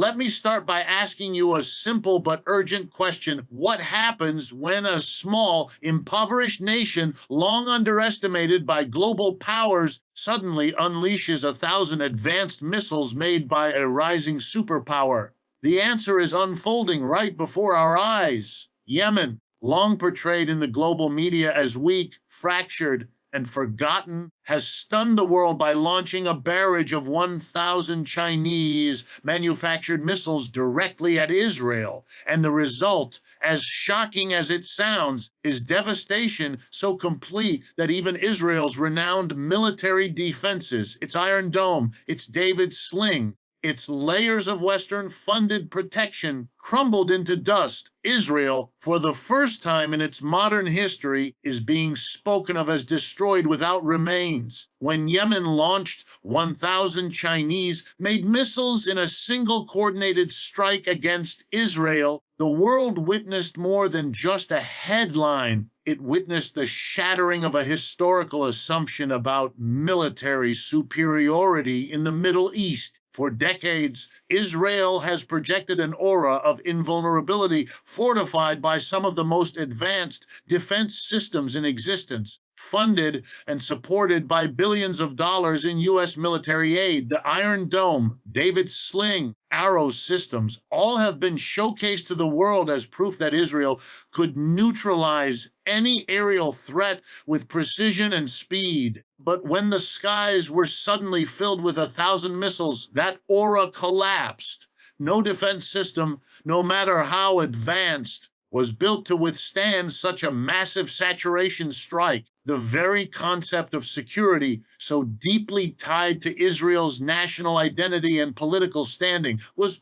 Let me start by asking you a simple but urgent question. What happens when a small, impoverished nation, long underestimated by global powers, suddenly unleashes 1,000 advanced missiles made by a rising superpower? The answer is unfolding right before our eyes. Yemen, long portrayed in the global media as weak, fractured, and forgotten, has stunned the world by launching a barrage of 1,000 Chinese manufactured missiles directly at Israel. And the result, as shocking as it sounds, is devastation so complete that even Israel's renowned military defenses, its Iron Dome, its David Sling, its layers of Western funded protection crumbled into dust. Israel, for the first time in its modern history, is being spoken of as destroyed without remains. When Yemen launched 1,000 Chinese made missiles in a single coordinated strike against Israel, the world witnessed more than just a headline. It witnessed the shattering of a historical assumption about military superiority in the Middle East. For decades, Israel has projected an aura of invulnerability fortified by some of the most advanced defense systems in existence, funded and supported by billions of dollars in U.S. military aid. The Iron Dome, David Sling, Arrow systems, all have been showcased to the world as proof that Israel could neutralize any aerial threat with precision and speed. But when the skies were suddenly filled with 1,000 missiles, that aura collapsed. No defense system, no matter how advanced, was built to withstand such a massive saturation strike. The very concept of security, so deeply tied to Israel's national identity and political standing, was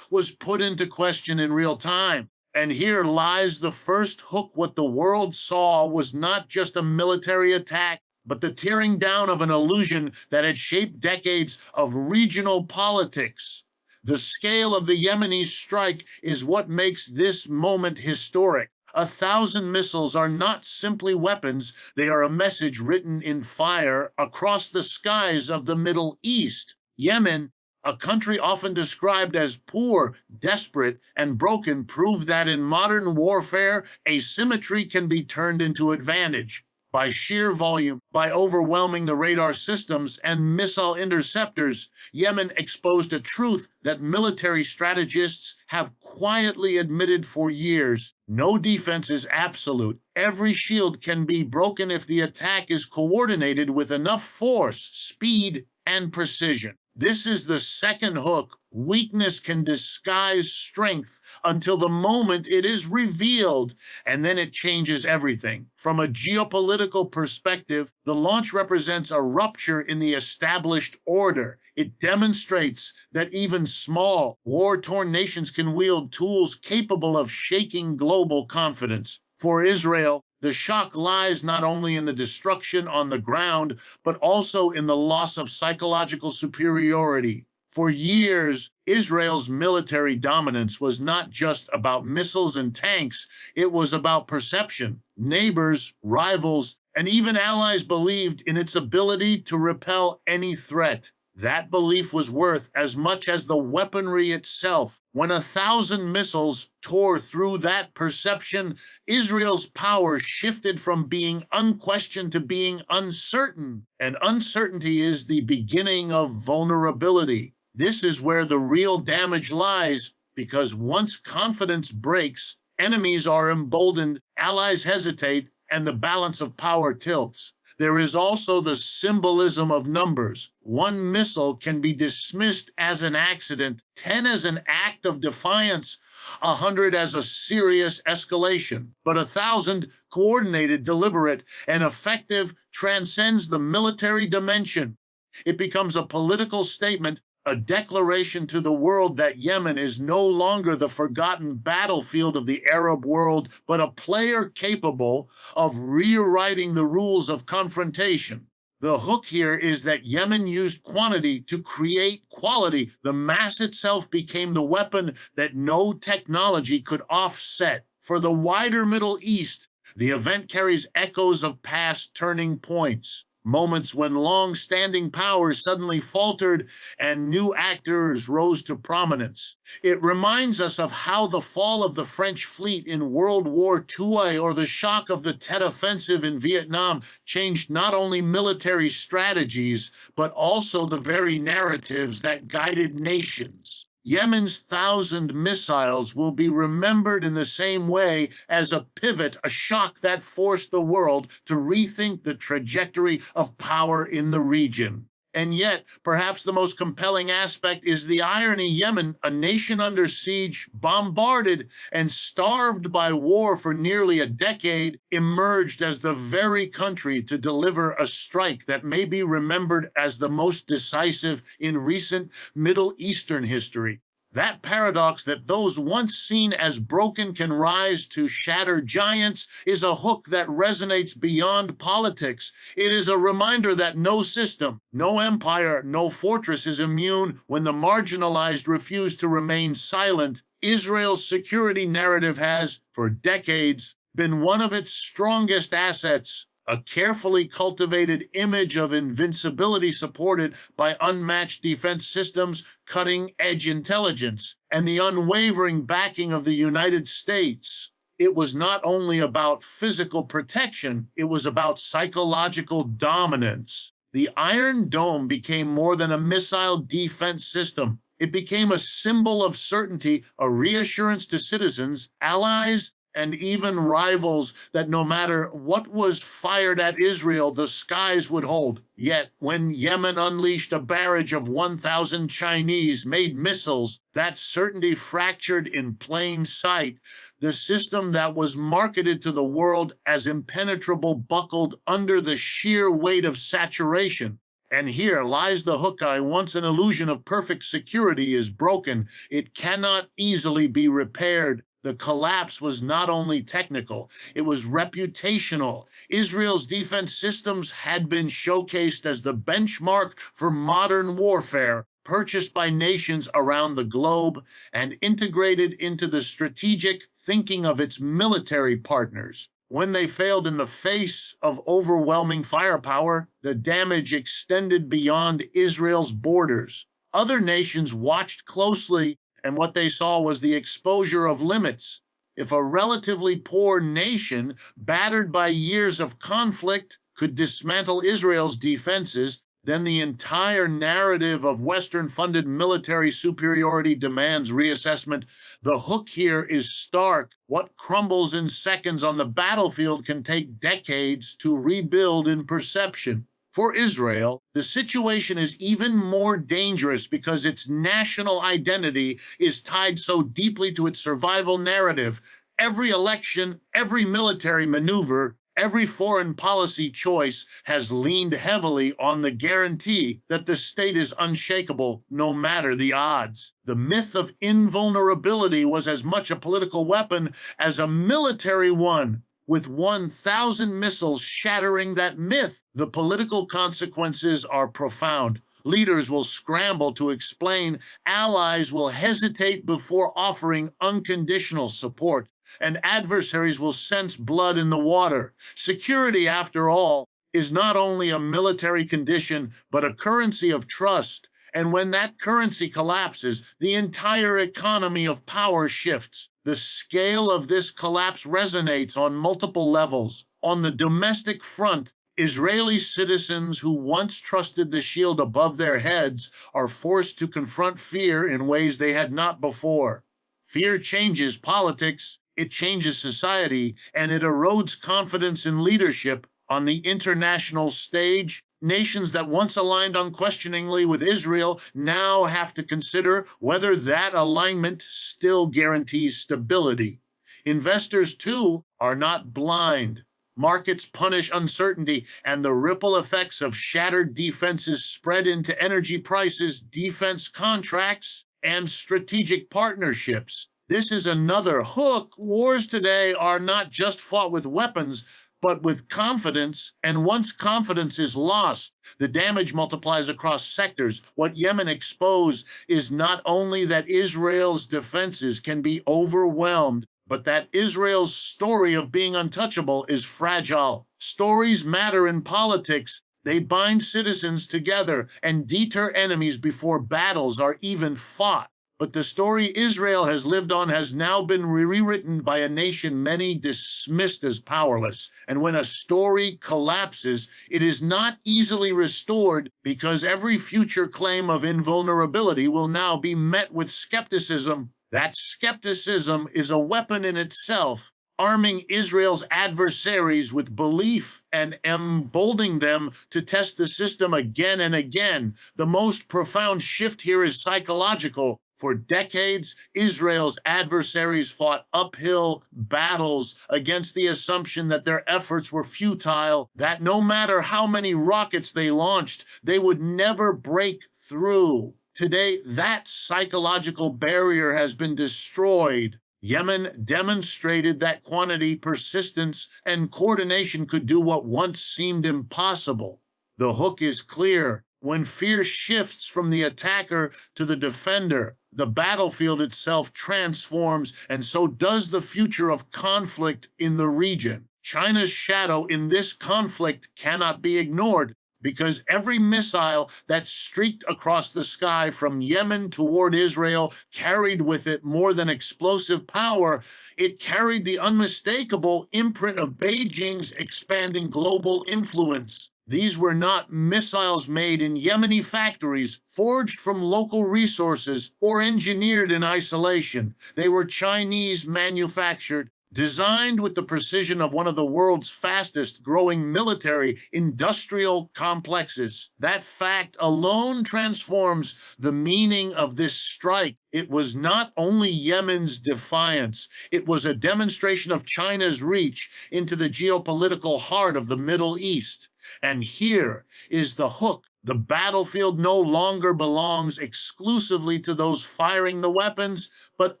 put into question in real time. And here lies the first hook. What the world saw was not just a military attack, but the tearing down of an illusion that had shaped decades of regional politics. The scale of the Yemeni strike is what makes this moment historic. 1,000 missiles are not simply weapons, they are a message written in fire across the skies of the Middle East. Yemen, a country often described as poor, desperate, and broken, proved that in modern warfare, asymmetry can be turned into advantage. By sheer volume, by overwhelming the radar systems and missile interceptors, Yemen exposed a truth that military strategists have quietly admitted for years. No defense is absolute. Every shield can be broken if the attack is coordinated with enough force, speed, and precision. This is the second hook. Weakness can disguise strength until the moment it is revealed, and then it changes everything. From a geopolitical perspective, the launch represents a rupture in the established order. It demonstrates that even small, war-torn nations can wield tools capable of shaking global confidence. For Israel, the shock lies not only in the destruction on the ground, but also in the loss of psychological superiority. For years, Israel's military dominance was not just about missiles and tanks, it was about perception. Neighbors, rivals, and even allies believed in its ability to repel any threat. That belief was worth as much as the weaponry itself. When 1,000 missiles tore through that perception, Israel's power shifted from being unquestioned to being uncertain. And uncertainty is the beginning of vulnerability. This is where the real damage lies, because once confidence breaks, enemies are emboldened, allies hesitate, and the balance of power tilts. There is also the symbolism of numbers. One missile can be dismissed as an accident, 10 as an act of defiance, 100 as a serious escalation. But 1,000, coordinated, deliberate, and effective, transcends the military dimension. It becomes a political statement, a declaration to the world that Yemen is no longer the forgotten battlefield of the Arab world, but a player capable of rewriting the rules of confrontation. The hook here is that Yemen used quantity to create quality. The mass itself became the weapon that no technology could offset. For the wider Middle East, the event carries echoes of past turning points. moments when long standing powers suddenly faltered and new actors rose to prominence. It reminds us of how the fall of the French fleet in World War II or the shock of the Tet Offensive in Vietnam changed not only military strategies, but also the very narratives that guided nations. Yemen's 1,000 missiles will be remembered in the same way as a pivot, a shock that forced the world to rethink the trajectory of power in the region. And yet, perhaps the most compelling aspect is the irony. Yemen, a nation under siege, bombarded, and starved by war for nearly a decade, emerged as the very country to deliver a strike that may be remembered as the most decisive in recent Middle Eastern history. That paradox that those once seen as broken can rise to shatter giants is a hook that resonates beyond politics. It is a reminder that no system, no empire, no fortress is immune when the marginalized refuse to remain silent. Israel's security narrative has, for decades, been one of its strongest assets, a carefully cultivated image of invincibility supported by unmatched defense systems, cutting edge intelligence, and the unwavering backing of the United States. It was not only about physical protection, it was about psychological dominance. The Iron Dome became more than a missile defense system. It became a symbol of certainty, a reassurance to citizens, allies, and even rivals that no matter what was fired at Israel, the skies would hold. Yet, when Yemen unleashed a barrage of 1,000 Chinese made missiles, that certainty fractured in plain sight. The system that was marketed to the world as impenetrable buckled under the sheer weight of saturation. And here lies the hook. Once an illusion of perfect security is broken, it cannot easily be repaired. The collapse was not only technical, it was reputational. Israel's defense systems had been showcased as the benchmark for modern warfare, purchased by nations around the globe and integrated into the strategic thinking of its military partners. When they failed in the face of overwhelming firepower, the damage extended beyond Israel's borders. Other nations watched closely, and what they saw was the exposure of limits. If a relatively poor nation, battered by years of conflict, could dismantle Israel's defenses, then the entire narrative of Western funded military superiority demands reassessment. The hook here is stark. What crumbles in seconds on the battlefield can take decades to rebuild in perception. For Israel, the situation is even more dangerous because its national identity is tied so deeply to its survival narrative. Every election, every military maneuver, every foreign policy choice has leaned heavily on the guarantee that the state is unshakable no matter the odds. The myth of invulnerability was as much a political weapon as a military one. With 1,000 missiles shattering that myth, the political consequences are profound. Leaders will scramble to explain, allies will hesitate before offering unconditional support, and adversaries will sense blood in the water. Security, after all, is not only a military condition, but a currency of trust. And when that currency collapses, the entire economy of power shifts. The scale of this collapse resonates on multiple levels. On the domestic front, Israeli citizens who once trusted the shield above their heads are forced to confront fear in ways they had not before. Fear changes politics, it changes society, and it erodes confidence in leadership. On the international stage, nations that once aligned unquestioningly with Israel now have to consider whether that alignment still guarantees stability. Investors, too, are not blind. Markets punish uncertainty, and the ripple effects of shattered defenses spread into energy prices, defense contracts, and strategic partnerships. This is another hook. Wars today are not just fought with weapons, but with confidence. And once confidence is lost, the damage multiplies across sectors. What Yemen exposed is not only that Israel's defenses can be overwhelmed, but that Israel's story of being untouchable is fragile. Stories matter in politics. They bind citizens together and deter enemies before battles are even fought. But the story Israel has lived on has now been rewritten by a nation many dismissed as powerless. And when a story collapses, it is not easily restored because every future claim of invulnerability will now be met with skepticism. That skepticism is a weapon in itself, arming Israel's adversaries with belief and emboldening them to test the system again and again. The most profound shift here is psychological. For decades, Israel's adversaries fought uphill battles against the assumption that their efforts were futile, that no matter how many rockets they launched, they would never break through. Today, that psychological barrier has been destroyed. Yemen demonstrated that quantity, persistence, and coordination could do what once seemed impossible. The hook is clear. When fear shifts from the attacker to the defender, the battlefield itself transforms, and so does the future of conflict in the region. China's shadow in this conflict cannot be ignored, because every missile that streaked across the sky from Yemen toward Israel carried with it more than explosive power. It carried the unmistakable imprint of Beijing's expanding global influence. These were not missiles made in Yemeni factories, forged from local resources, or engineered in isolation. They were Chinese manufactured, designed with the precision of one of the world's fastest growing military industrial complexes. That fact alone transforms the meaning of this strike. It was not only Yemen's defiance, it was a demonstration of China's reach into the geopolitical heart of the Middle East. And here is the hook. The battlefield no longer belongs exclusively to those firing the weapons, but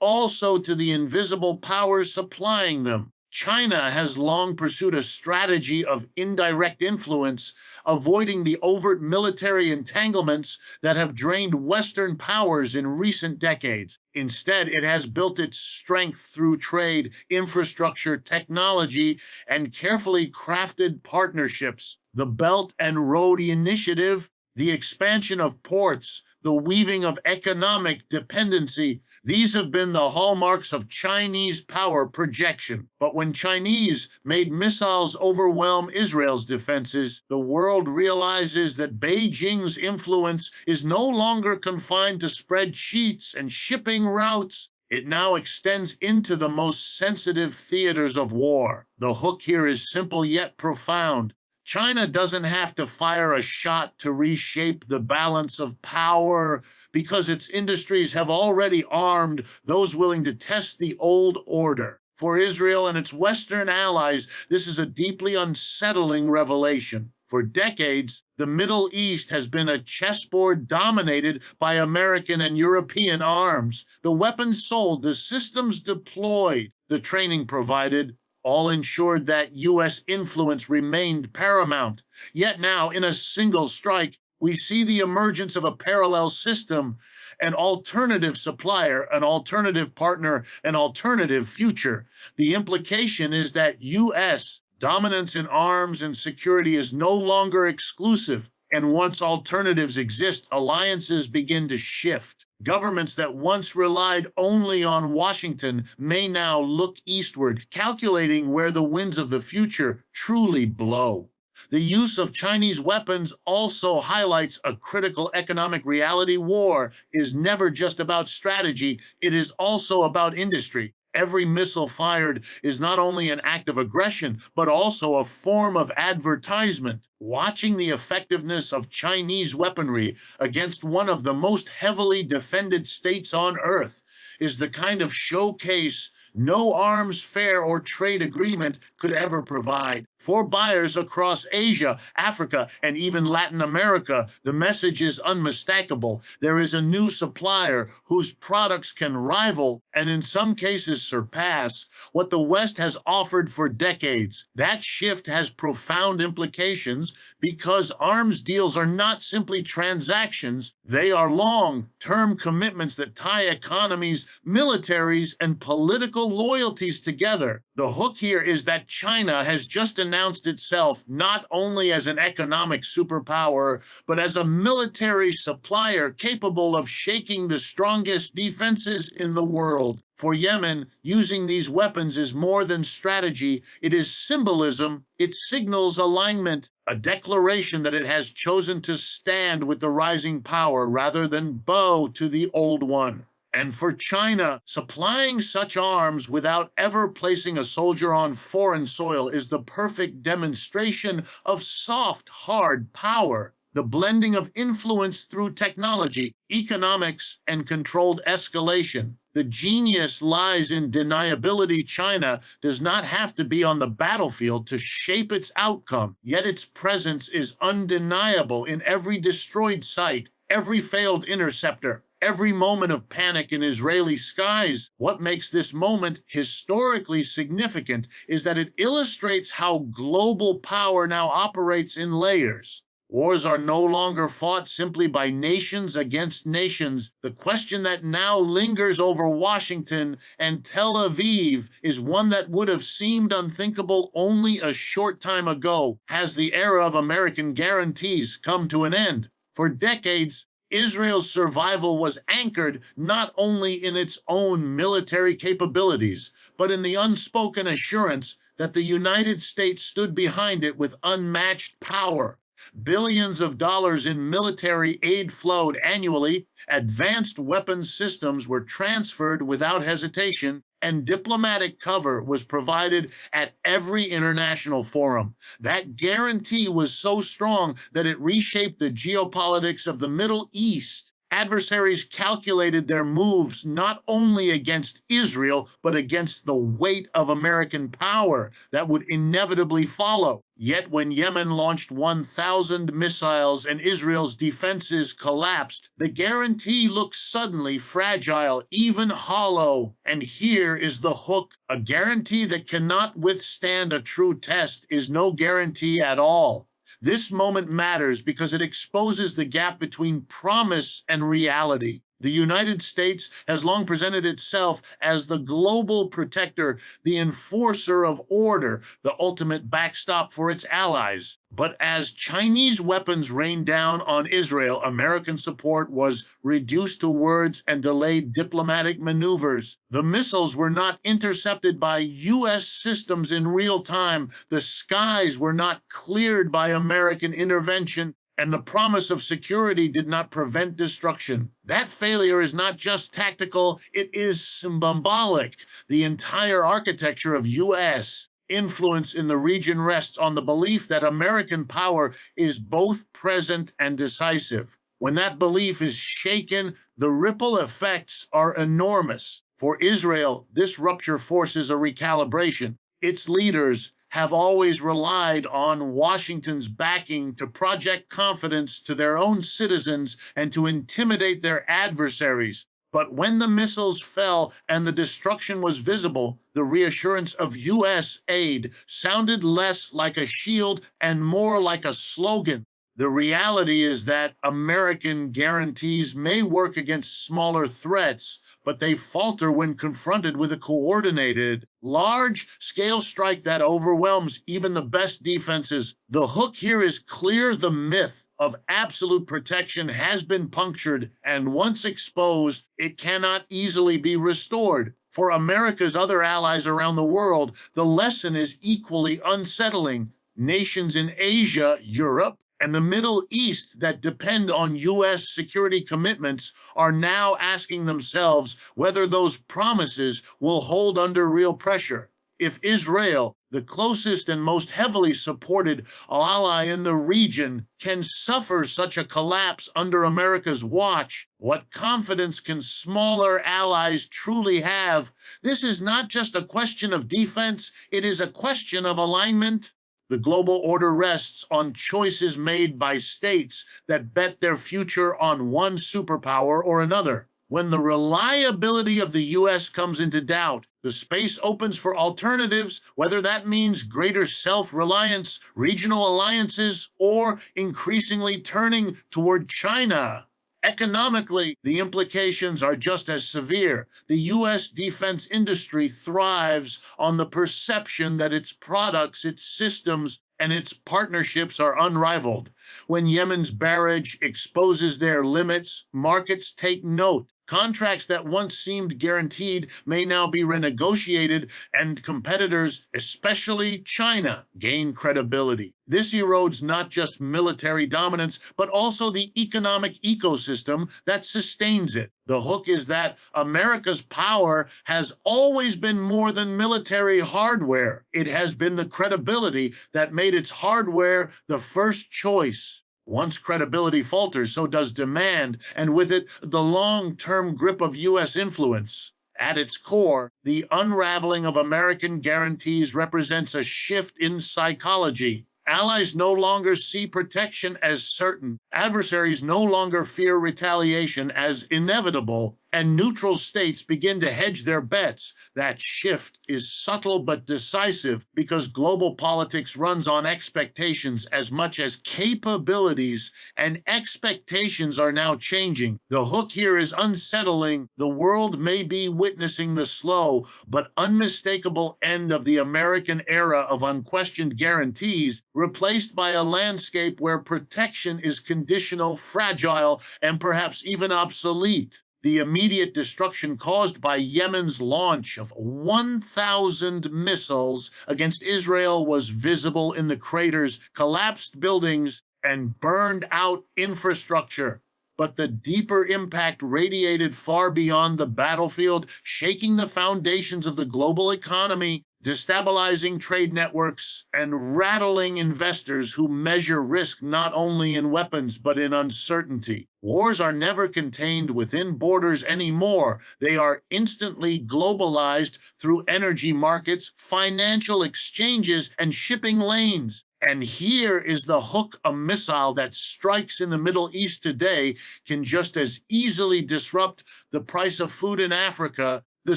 also to the invisible powers supplying them. China has long pursued a strategy of indirect influence, avoiding the overt military entanglements that have drained Western powers in recent decades. Instead, it has built its strength through trade, infrastructure, technology, and carefully crafted partnerships. The Belt and Road Initiative, the expansion of ports, the weaving of economic dependency, these have been the hallmarks of Chinese power projection. But when Chinese made missiles overwhelm Israel's defenses, the world realizes that Beijing's influence is no longer confined to spreadsheets and shipping routes. It now extends into the most sensitive theaters of war. The hook here is simple yet profound. China doesn't have to fire a shot to reshape the balance of power because its industries have already armed those willing to test the old order. For Israel and its Western allies, this is a deeply unsettling revelation. For decades, the Middle East has been a chessboard dominated by American and European arms. The weapons sold, the systems deployed, the training provided, all ensured that U.S. influence remained paramount. Yet now, in a single strike, we see the emergence of a parallel system, an alternative supplier, an alternative partner, an alternative future. The implication is that U.S. dominance in arms and security is no longer exclusive. And once alternatives exist, alliances begin to shift. Governments that once relied only on Washington may now look eastward, calculating where the winds of the future truly blow. The use of Chinese weapons also highlights a critical economic reality. War is never just about strategy, it is also about industry. Every missile fired is not only an act of aggression, but also a form of advertisement. Watching the effectiveness of Chinese weaponry against one of the most heavily defended states on earth is the kind of showcase no arms fair or trade agreement could ever provide. For buyers across Asia, Africa, and even Latin America, the message is unmistakable. There is a new supplier whose products can rival, and in some cases surpass, what the West has offered for decades. That shift has profound implications because arms deals are not simply transactions. They are long-term commitments that tie economies, militaries, and political political loyalties together. The hook here is that China has just announced itself not only as an economic superpower, but as a military supplier capable of shaking the strongest defenses in the world. For Yemen, using these weapons is more than strategy, it is symbolism. It signals alignment, a declaration that it has chosen to stand with the rising power rather than bow to the old one. And for China, supplying such arms without ever placing a soldier on foreign soil is the perfect demonstration of soft, hard power. The blending of influence through technology, economics, and controlled escalation. The genius lies in deniability. China does not have to be on the battlefield to shape its outcome, yet its presence is undeniable in every destroyed site, every failed interceptor, every moment of panic in Israeli skies. What makes this moment historically significant is that it illustrates how global power now operates in layers. Wars are no longer fought simply by nations against nations. The question that now lingers over Washington and Tel Aviv is one that would have seemed unthinkable only a short time ago. Has the era of American guarantees come to an end? For decades, Israel's survival was anchored not only in its own military capabilities, but in the unspoken assurance that the United States stood behind it with unmatched power. Billions of dollars in military aid flowed annually, advanced weapons systems were transferred without hesitation, and diplomatic cover was provided at every international forum. That guarantee was so strong that it reshaped the geopolitics of the Middle East. Adversaries calculated their moves not only against Israel, but against the weight of American power that would inevitably follow. Yet when Yemen launched 1,000 missiles and Israel's defenses collapsed, the guarantee looked suddenly fragile, even hollow. And here is the hook. A guarantee that cannot withstand a true test is no guarantee at all. This moment matters because it exposes the gap between promise and reality. The United States has long presented itself as the global protector, the enforcer of order, the ultimate backstop for its allies. But as Chinese weapons rained down on Israel, American support was reduced to words and delayed diplomatic maneuvers. The missiles were not intercepted by U.S. systems in real time. The skies were not cleared by American intervention. And the promise of security did not prevent destruction. That failure is not just tactical, it is symbolic. The entire architecture of U.S. influence in the region rests on the belief that American power is both present and decisive. When that belief is shaken, the ripple effects are enormous. For Israel, this rupture forces a recalibration. Its leaders have always relied on Washington's backing to project confidence to their own citizens and to intimidate their adversaries. But when the missiles fell and the destruction was visible, the reassurance of U.S. aid sounded less like a shield and more like a slogan. The reality is that American guarantees may work against smaller threats, but they falter when confronted with a coordinated, large-scale strike that overwhelms even the best defenses. The hook here is clear. The myth of absolute protection has been punctured, and once exposed, it cannot easily be restored. For America's other allies around the world, the lesson is equally unsettling. Nations in Asia, Europe, and the Middle East that depend on U.S. security commitments are now asking themselves whether those promises will hold under real pressure. If Israel, the closest and most heavily supported ally in the region, can suffer such a collapse under America's watch, what confidence can smaller allies truly have? This is not just a question of defense, it is a question of alignment. The global order rests on choices made by states that bet their future on one superpower or another. When the reliability of the U.S. comes into doubt, the space opens for alternatives, whether that means greater self-reliance, regional alliances, or increasingly turning toward China. Economically, the implications are just as severe. The U.S. defense industry thrives on the perception that its products, its systems, and its partnerships are unrivaled. When Yemen's barrage exposes their limits, markets take note. Contracts that once seemed guaranteed may now be renegotiated, and competitors, especially China, gain credibility. This erodes not just military dominance, but also the economic ecosystem that sustains it. The hook is that America's power has always been more than military hardware. It has been the credibility that made its hardware the first choice. Once credibility falters, so does demand, and with it, the long-term grip of U.S. influence. At its core, the unraveling of American guarantees represents a shift in psychology. Allies no longer see protection as certain, adversaries no longer fear retaliation as inevitable, and neutral states begin to hedge their bets. That shift is subtle but decisive because global politics runs on expectations as much as capabilities, and expectations are now changing. The hook here is unsettling. The world may be witnessing the slow but unmistakable end of the American era of unquestioned guarantees, replaced by a landscape where protection is conditional, fragile, and perhaps even obsolete. The immediate destruction caused by Yemen's launch of 1,000 missiles against Israel was visible in the craters, collapsed buildings, and burned out infrastructure. But the deeper impact radiated far beyond the battlefield, shaking the foundations of the global economy, destabilizing trade networks, and rattling investors who measure risk not only in weapons but in uncertainty. Wars are never contained within borders anymore. They are instantly globalized through energy markets, financial exchanges, and shipping lanes. And here is the hook: a missile that strikes in the Middle East today can just as easily disrupt the price of food in Africa, the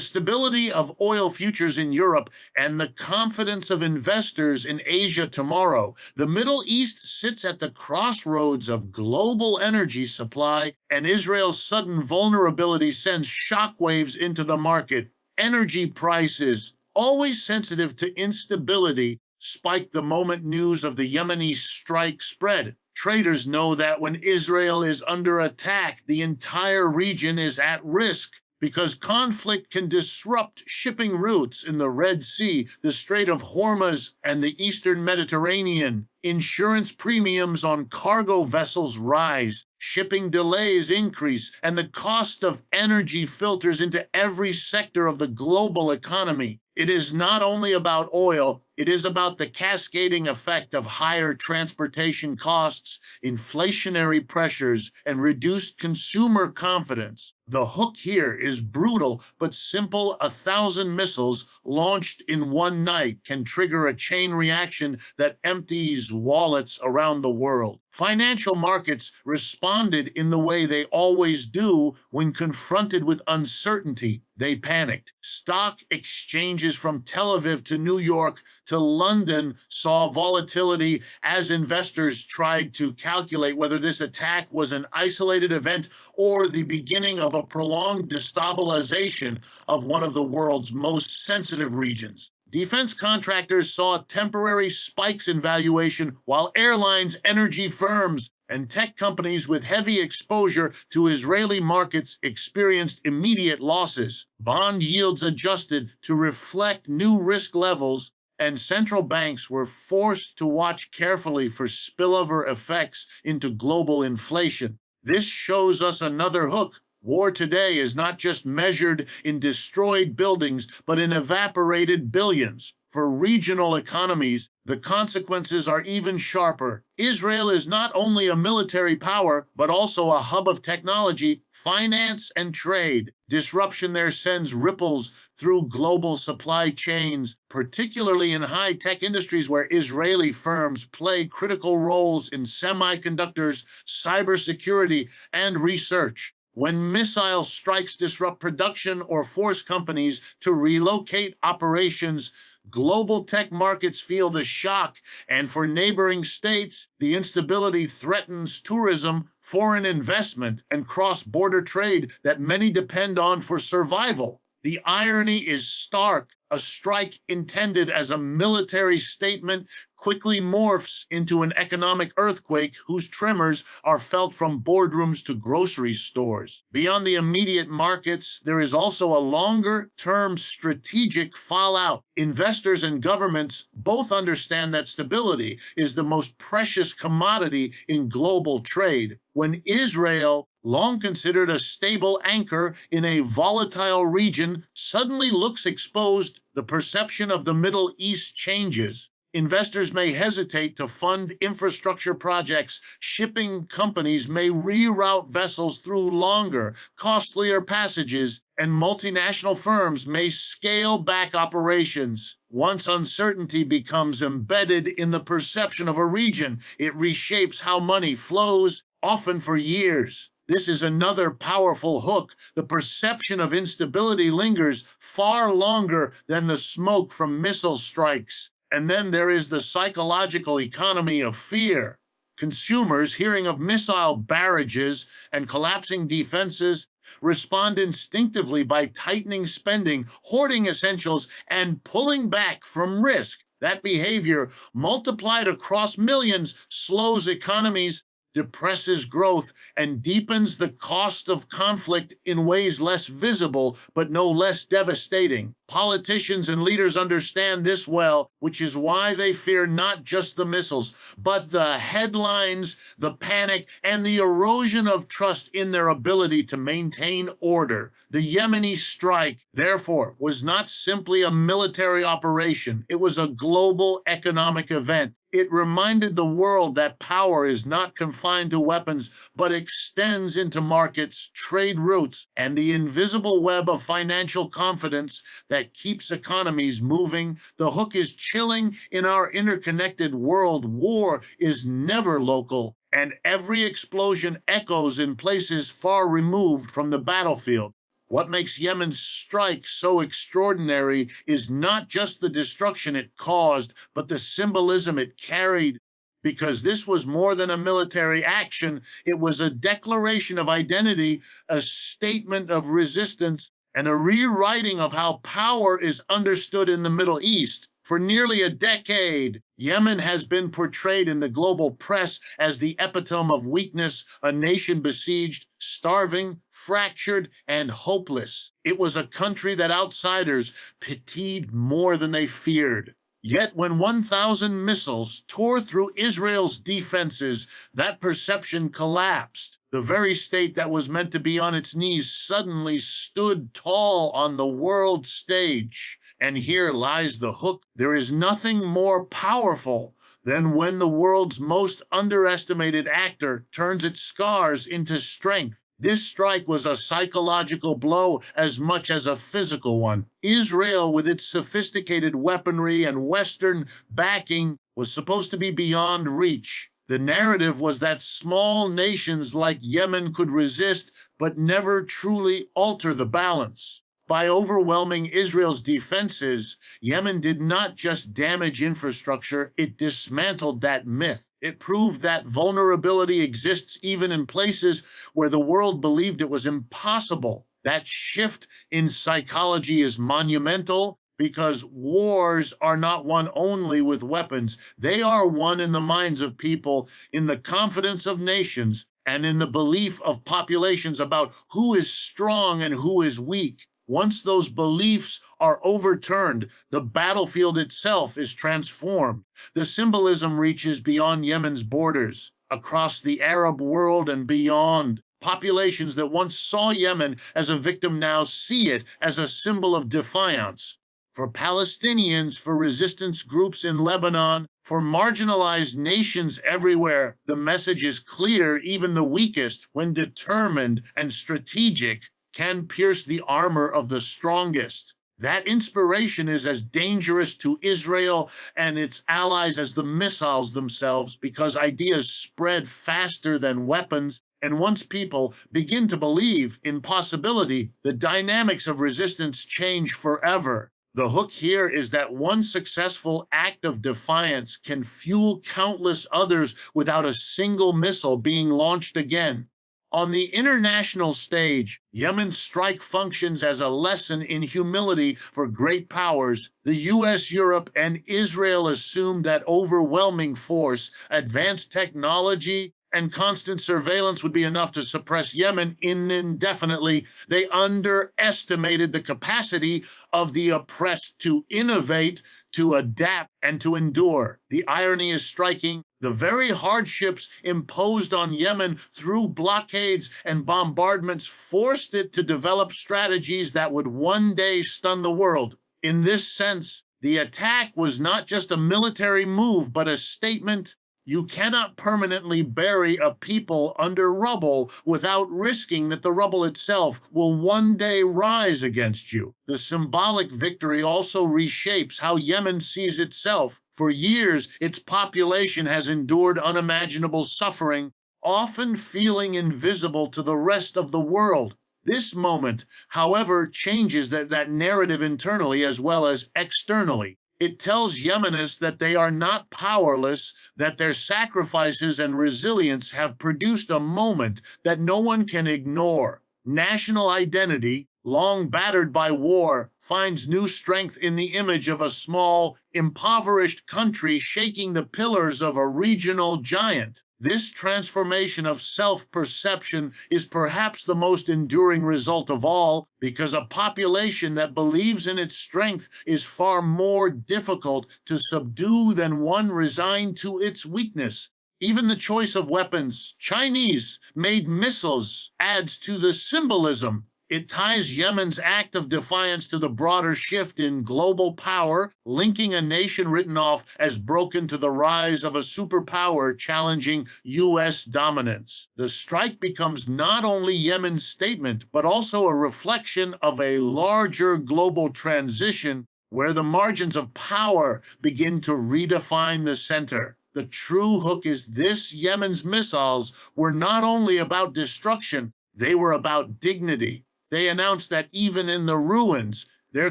stability of oil futures in Europe, and the confidence of investors in Asia tomorrow. The Middle East sits at the crossroads of global energy supply, and Israel's sudden vulnerability sends shockwaves into the market. Energy prices, always sensitive to instability, spike the moment news of the Yemeni strike spread. Traders know that when Israel is under attack, the entire region is at risk, because conflict can disrupt shipping routes in the Red Sea, the Strait of Hormuz, and the Eastern Mediterranean. Insurance premiums on cargo vessels rise, shipping delays increase, and the cost of energy filters into every sector of the global economy. It is not only about oil, it is about the cascading effect of higher transportation costs, inflationary pressures, and reduced consumer confidence. The hook here is brutal but simple. 1,000 missiles launched in one night can trigger a chain reaction that empties wallets around the world. Financial markets responded in the way they always do when confronted with uncertainty. They panicked. Stock exchanges from Tel Aviv to New York to London saw volatility as investors tried to calculate whether this attack was an isolated event or the beginning of a prolonged destabilization of one of the world's most sensitive regions. Defense contractors saw temporary spikes in valuation, while airlines, energy firms, and tech companies with heavy exposure to Israeli markets experienced immediate losses. Bond yields adjusted to reflect new risk levels, and central banks were forced to watch carefully for spillover effects into global inflation. This shows us another hook. War today is not just measured in destroyed buildings, but in evaporated billions. For regional economies, the consequences are even sharper. Israel is not only a military power, but also a hub of technology, finance, and trade. Disruption there sends ripples through global supply chains, particularly in high-tech industries where Israeli firms play critical roles in semiconductors, cybersecurity, and research. When missile strikes disrupt production or force companies to relocate operations, Global tech markets feel the shock, and for neighboring states, the instability threatens tourism, foreign investment, and cross border trade that many depend on for survival. The irony is stark. A strike intended as a military statement quickly morphs into an economic earthquake whose tremors are felt from boardrooms to grocery stores. Beyond the immediate markets, there is also a longer term strategic fallout. Investors and governments both understand that stability is the most precious commodity in global trade. When Israel, long considered a stable anchor in a volatile region, suddenly looks exposed, the perception of the Middle East changes. Investors may hesitate to fund infrastructure projects. Shipping companies may reroute vessels through longer, costlier passages, and multinational firms may scale back operations. Once uncertainty becomes embedded in the perception of a region, it reshapes how money flows, often for years. This is another powerful hook. The perception of instability lingers far longer than the smoke from missile strikes. And then there is the psychological economy of fear. Consumers, hearing of missile barrages and collapsing defenses, respond instinctively by tightening spending, hoarding essentials, and pulling back from risk. That behavior, multiplied across millions, slows economies, depresses growth, and deepens the cost of conflict in ways less visible but no less devastating. Politicians and leaders understand this well, which is why they fear not just the missiles, but the headlines, the panic, and the erosion of trust in their ability to maintain order. The Yemeni strike, therefore, was not simply a military operation, it was a global economic event. It reminded the world that power is not confined to weapons, but extends into markets, trade routes, and the invisible web of financial confidence that keeps economies moving. The hook is chilling in our interconnected world. War is never local, and every explosion echoes in places far removed from the battlefield. What makes Yemen's strike so extraordinary is not just the destruction it caused, but the symbolism it carried. Because this was more than a military action, it was a declaration of identity, a statement of resistance, and a rewriting of how power is understood in the Middle East. For nearly a decade, Yemen has been portrayed in the global press as the epitome of weakness, a nation besieged, starving, fractured, and hopeless. It was a country that outsiders pitied more than they feared. Yet when 1,000 missiles tore through Israel's defenses, that perception collapsed. The very state that was meant to be on its knees suddenly stood tall on the world stage. And here lies the hook. There is nothing more powerful than when the world's most underestimated actor turns its scars into strength. This strike was a psychological blow as much as a physical one. Israel, with its sophisticated weaponry and Western backing, was supposed to be beyond reach. The narrative was that small nations like Yemen could resist, but never truly alter the balance. By overwhelming Israel's defenses, Yemen did not just damage infrastructure, it dismantled that myth. It proved that vulnerability exists even in places where the world believed it was impossible. That shift in psychology is monumental because wars are not won only with weapons. They are won in the minds of people, in the confidence of nations, and in the belief of populations about who is strong and who is weak. Once those beliefs are overturned, the battlefield itself is transformed. The symbolism reaches beyond Yemen's borders, across the Arab world and beyond. Populations that once saw Yemen as a victim now see it as a symbol of defiance. For Palestinians, for resistance groups in Lebanon, for marginalized nations everywhere, the message is clear. Even the weakest, when determined and strategic, can pierce the armor of the strongest. That inspiration is as dangerous to Israel and its allies as the missiles themselves, because ideas spread faster than weapons. And once people begin to believe in possibility, the dynamics of resistance change forever. The hook here is that one successful act of defiance can fuel countless others without a single missile being launched again. On the international stage, Yemen's strike functions as a lesson in humility for great powers. The US, Europe, and Israel assumed that overwhelming force, advanced technology, and constant surveillance would be enough to suppress Yemen indefinitely. They underestimated the capacity of the oppressed to innovate, to adapt, and to endure. The irony is striking. The very hardships imposed on Yemen through blockades and bombardments forced it to develop strategies that would one day stun the world. In this sense, the attack was not just a military move, but a statement: you cannot permanently bury a people under rubble without risking that the rubble itself will one day rise against you. The symbolic victory also reshapes how Yemen sees itself. For years, its population has endured unimaginable suffering, often feeling invisible to the rest of the world. This moment, however, changes that narrative internally as well as externally. It tells Yemenists that they are not powerless, that their sacrifices and resilience have produced a moment that no one can ignore. National identity, long battered by war, finds new strength in the image of a small, impoverished country shaking the pillars of a regional giant. This transformation of self perception is perhaps the most enduring result of all, because a population that believes in its strength is far more difficult to subdue than one resigned to its weakness. Even the choice of weapons, Chinese made missiles, adds to the symbolism. It ties Yemen's act of defiance to the broader shift in global power, linking a nation written off as broken to the rise of a superpower challenging U.S. dominance. The strike becomes not only Yemen's statement, but also a reflection of a larger global transition where the margins of power begin to redefine the center. The true hook is this: Yemen's missiles were not only about destruction, they were about dignity. They announced that even in the ruins, there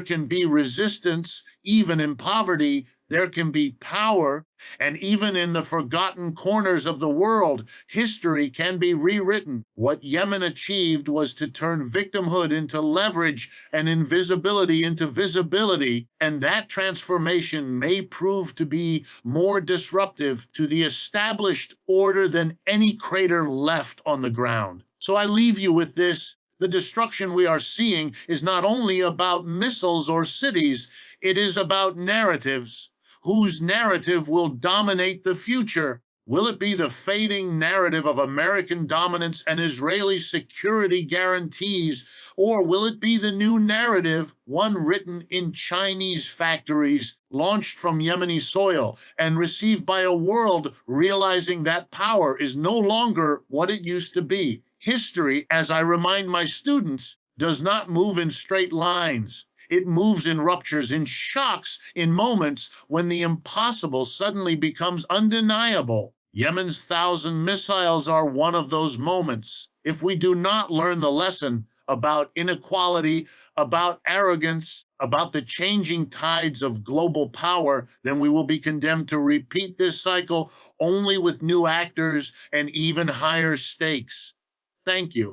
can be resistance, even in poverty, there can be power, and even in the forgotten corners of the world, history can be rewritten. What Yemen achieved was to turn victimhood into leverage and invisibility into visibility, and that transformation may prove to be more disruptive to the established order than any crater left on the ground. So I leave you with this: the destruction we are seeing is not only about missiles or cities, it is about narratives. Whose narrative will dominate the future? Will it be the fading narrative of American dominance and Israeli security guarantees, or will it be the new narrative, one written in Chinese factories, launched from Yemeni soil, and received by a world realizing that power is no longer what it used to be? History, as I remind my students, does not move in straight lines. It moves in ruptures, in shocks, in moments when the impossible suddenly becomes undeniable. Yemen's 1,000 missiles are one of those moments. If we do not learn the lesson about inequality, about arrogance, about the changing tides of global power, then we will be condemned to repeat this cycle, only with new actors and even higher stakes. Thank you.